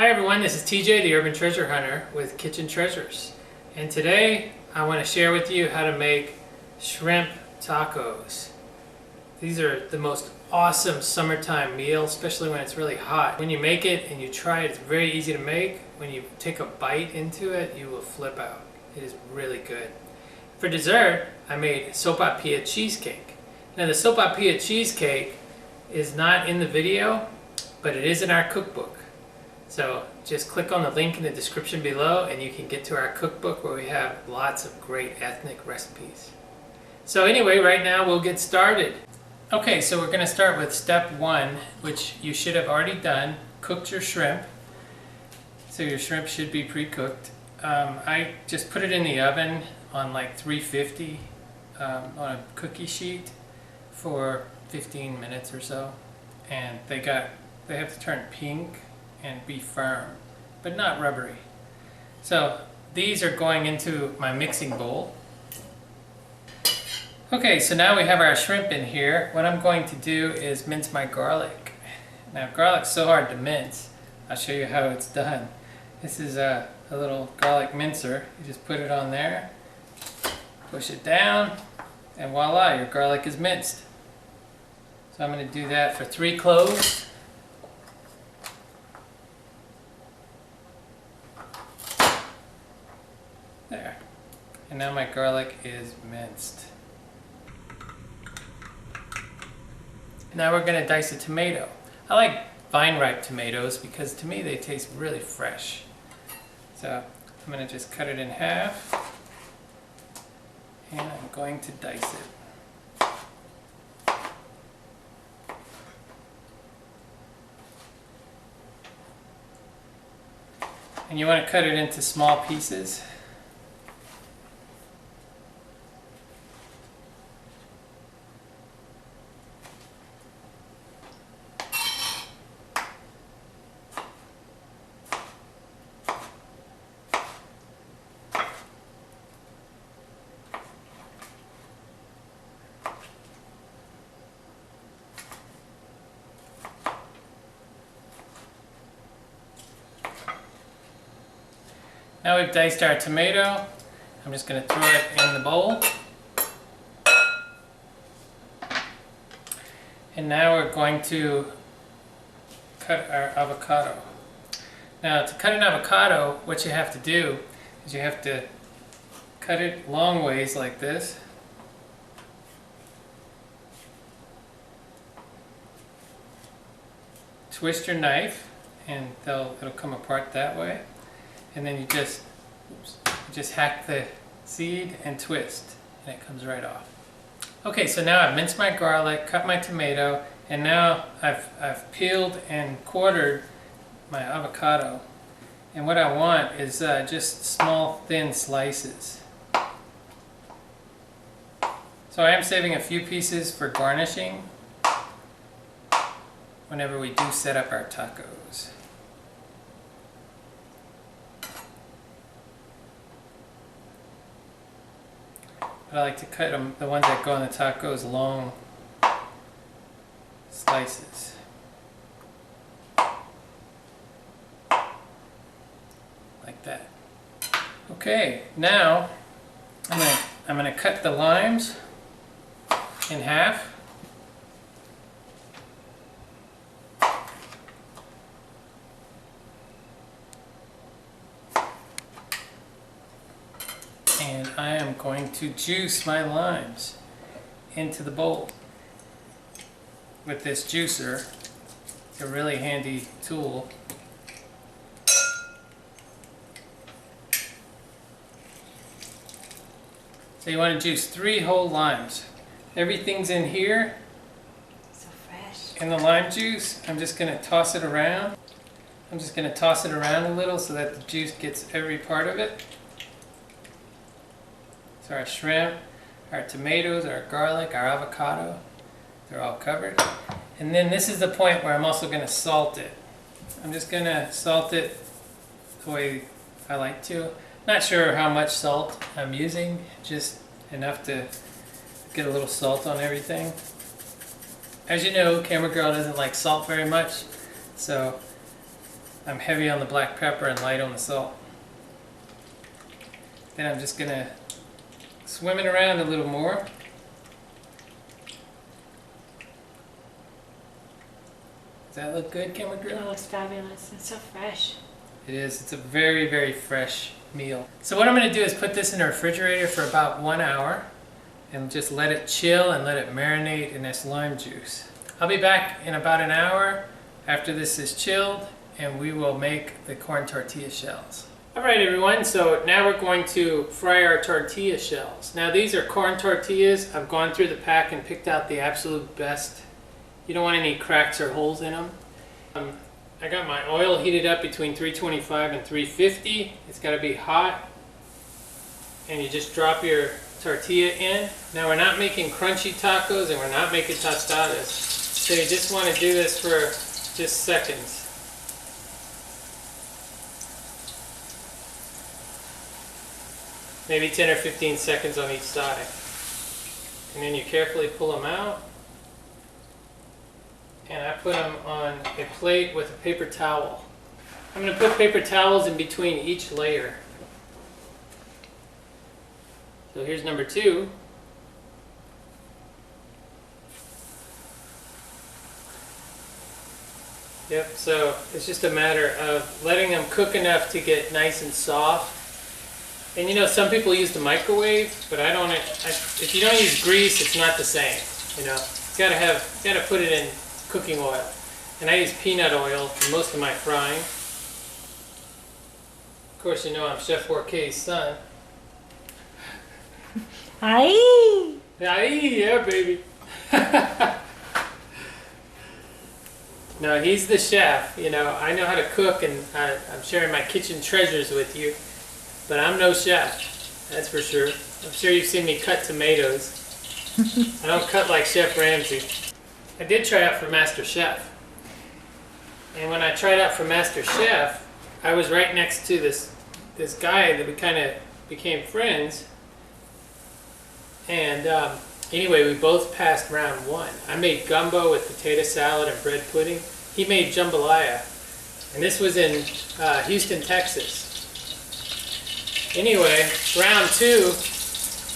Hi everyone, this is TJ, the Urban Treasure Hunter with Kitchen Treasures. And today I want to share with you how to make shrimp tacos. These are the most awesome summertime meal, especially when it's really hot. When you make it and you try it, it's very easy to make. When you take a bite into it, you will flip out. It is really good. For dessert, I made sopapilla cheesecake. Now the sopapilla cheesecake is not in the video, but it is in our cookbook. So just click on the link in the description below and you can get to our cookbook where we have lots of great ethnic recipes. So anyway, right now we'll get started. Okay, so we're going to start with step 1, which you should have already done. Cooked your shrimp. So your shrimp should be pre-cooked. I just put it in the oven on like 350 on a cookie sheet for 15 minutes or so. And they have to turn pink and be firm, but not rubbery. So these are going into my mixing bowl. Okay, so now we have our shrimp in here. What I'm going to do is mince my garlic. Now garlic's so hard to mince. I'll show you how it's done. This is a little garlic mincer. You just put it on there, push it down, and voila, your garlic is minced. So I'm going to do that for 3 cloves. There. And now my garlic is minced. Now we're going to dice a tomato. I like vine-ripe tomatoes because to me they taste really fresh. So I'm going to just cut it in half and I'm going to dice it. And you want to cut it into small pieces. Now we've diced our tomato. I'm just going to throw it in the bowl. And now we're going to cut our avocado. Now to cut an avocado, what you have to do is you have to cut it long ways like this. Twist your knife and it'll come apart that way. And then you just hack the seed and twist, and it comes right off. Okay, so now I've minced my garlic, cut my tomato, and now I've peeled and quartered my avocado. And what I want is just small, thin slices. So I am saving a few pieces for garnishing whenever we do set up our tacos. But I like to cut them, the ones that go on the tacos, long slices. Like that. Okay, now I'm gonna cut the limes in half. And I am going to juice my limes into the bowl with this juicer. It's a really handy tool. So you want to juice 3 whole limes. Everything's in here. So fresh. In the lime juice, I'm just going to toss it around. I'm just going to toss it around a little so that the juice gets every part of it. So our shrimp, our tomatoes, our garlic, our avocado, they're all covered. And then this is the point where I'm also going to salt it. I'm just going to salt it the way I like to. Not sure how much salt I'm using, just enough to get a little salt on everything. As you know, Camera Girl doesn't like salt very much, so I'm heavy on the black pepper and light on the salt. Then I'm just gonna swim it around a little more. Does that look good, camera girl? That looks fabulous. It's so fresh. It is. It's a very, very fresh meal. So what I'm going to do is put this in the refrigerator for about 1 hour and just let it chill and let it marinate in this lime juice. I'll be back in about an hour after this is chilled and we will make the corn tortilla shells. Alright everyone, so now we're going to fry our tortilla shells. Now these are corn tortillas. I've gone through the pack and picked out the absolute best. You don't want any cracks or holes in them. I got my oil heated up between 325 and 350. It's got to be hot. And you just drop your tortilla in. Now we're not making crunchy tacos and we're not making tostadas. So you just want to do this for just seconds. Maybe 10 or 15 seconds on each side. And then you carefully pull them out. And I put them on a plate with a paper towel. I'm going to put paper towels in between each layer. So here's number 2. Yep, so it's just a matter of letting them cook enough to get nice and soft. And you know, some people use the microwave, but I don't. If you don't use grease, it's not the same. You know, you gotta put it in cooking oil, and I use peanut oil for most of my frying. Of course, you know I'm Chef Bourque's son. Aieee! Aieee, yeah, baby. No, he's the chef. You know, I know how to cook, and I'm sharing my kitchen treasures with you. But I'm no chef, that's for sure. I'm sure you've seen me cut tomatoes. I don't cut like Chef Ramsay. I did try out for Master Chef. And when I tried out for Master Chef, I was right next to this guy that we kind of became friends. And anyway, we both passed round 1. I made gumbo with potato salad and bread pudding. He made jambalaya. And this was in Houston, Texas. Anyway, round 2,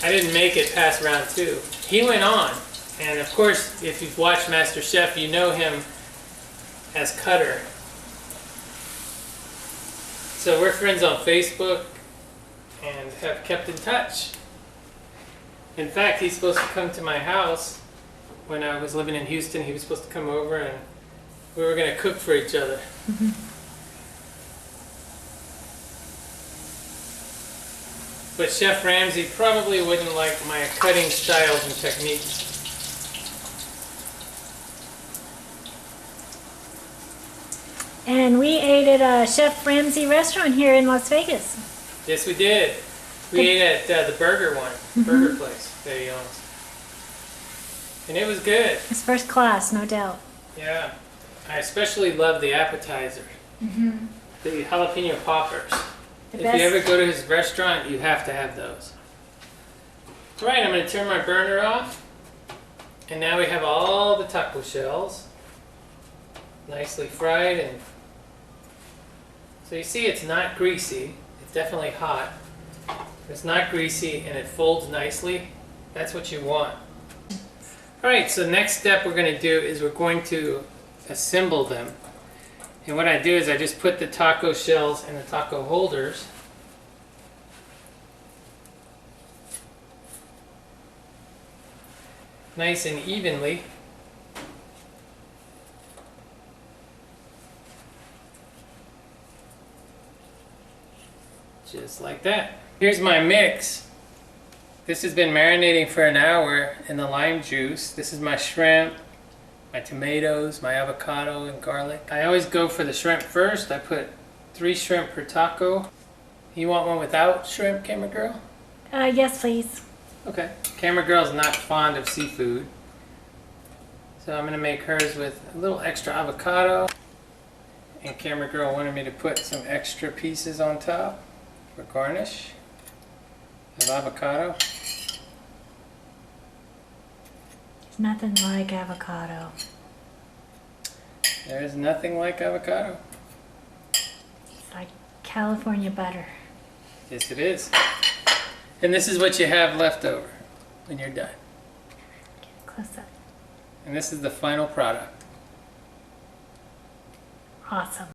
I didn't make it past round 2. He went on, and of course, if you've watched Master Chef, you know him as Cutter. So we're friends on Facebook and have kept in touch. In fact, he's supposed to come to my house when I was living in Houston. He was supposed to come over and we were going to cook for each other. But Chef Ramsay probably wouldn't like my cutting styles and techniques. And we ate at a Chef Ramsay restaurant here in Las Vegas. Yes, we did. We ate at the burger one, burger place that he owns. And it was good. It's first class, no doubt. Yeah. I especially love the appetizer. The jalapeno poppers. If you ever go to his restaurant, you have to have those. Alright, I'm going to turn my burner off. And now we have all the taco shells. Nicely fried. And so you see it's not greasy. It's definitely hot. It's not greasy and it folds nicely. That's what you want. Alright, so next step we're going to do is we're going to assemble them. And what I do is I just put the taco shells in the taco holders. Nice and evenly. Just like that. Here's my mix. This has been marinating for an hour in the lime juice. This is my shrimp, my tomatoes, my avocado and garlic. I always go for the shrimp first. I put 3 shrimp per taco. You want one without shrimp, camera girl? Yes, please. Okay. Camera girl's not fond of seafood. So I'm going to make hers with a little extra avocado. And camera girl wanted me to put some extra pieces on top for garnish of avocado. There's nothing like avocado. There's nothing like avocado. It's like California butter. Yes, it is. And this is what you have left over when you're done. Get close up. And this is the final product. Awesome.